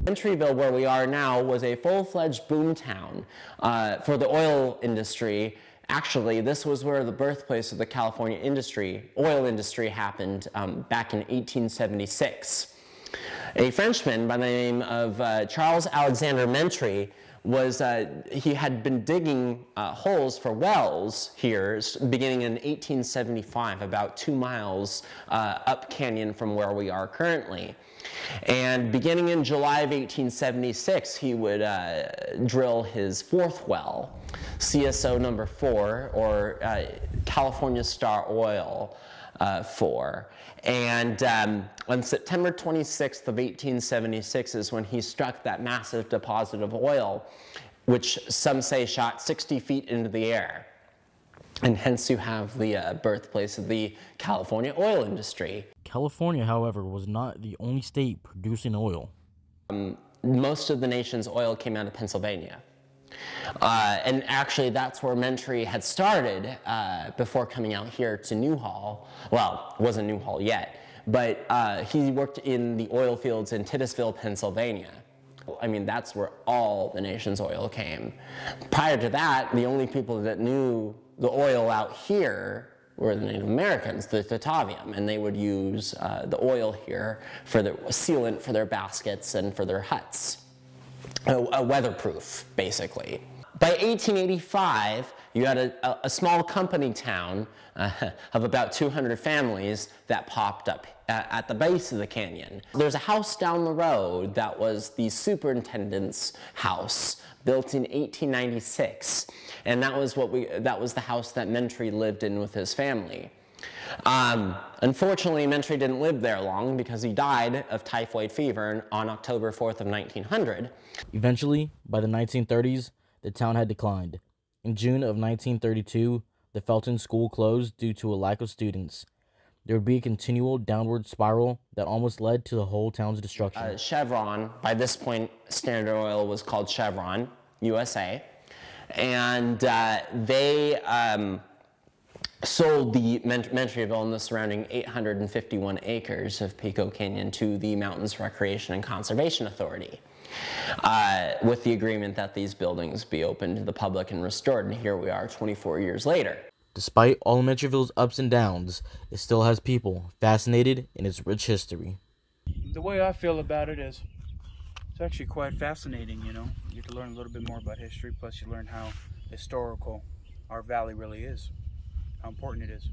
Mentryville, where we are now, was a full-fledged boom town for the oil industry. Actually, this was where the birthplace of the California oil industry happened back in 1876. A Frenchman by the name of Charles Alexander Mentry he had been digging holes for wells here beginning in 1875, about 2 miles up canyon from where we are currently. And beginning in July of 1876, he would drill his fourth well, CSO number 4, or California Star Oil 4. And on September 26th of 1876 is when he struck that massive deposit of oil, which some say shot 60 feet into the air. And hence you have the birthplace of the California oil industry. California, however, was not the only state producing oil. Most of the nation's oil came out of Pennsylvania. And actually that's where Mentry had started before coming out here to Newhall. Well, it wasn't Newhall yet, but he worked in the oil fields in Titusville, Pennsylvania. I mean, that's where all the nation's oil came. Prior to that, the only people that knew the oil out here were the Native Americans, the Tataviam, and they would use the oil here for the sealant for their baskets and for their huts. A weatherproof, basically. By 1885, you had a small company town of about 200 families that popped up at the base of the canyon. There's a house down the road that was the superintendent's house, built in 1896, and that was the house that Mentry lived in with his family. Unfortunately, Mentry didn't live there long because he died of typhoid fever on October 4th of 1900. Eventually, by the 1930s, the town had declined. In June of 1932, the Felton School closed due to a lack of students. There would be a continual downward spiral that almost led to the whole town's destruction. Chevron, by this point, Standard Oil was called Chevron USA, and they sold the Mentryville and the surrounding 851 acres of Pico Canyon to the Mountains Recreation and Conservation Authority, with the agreement that these buildings be opened to the public and restored, and here we are 24 years later. Despite all of Mentryville's ups and downs, it still has people fascinated in its rich history. The way I feel about it is, it's actually quite fascinating, you know. You get to learn a little bit more about history, plus you learn how historical our valley really is, how important it is.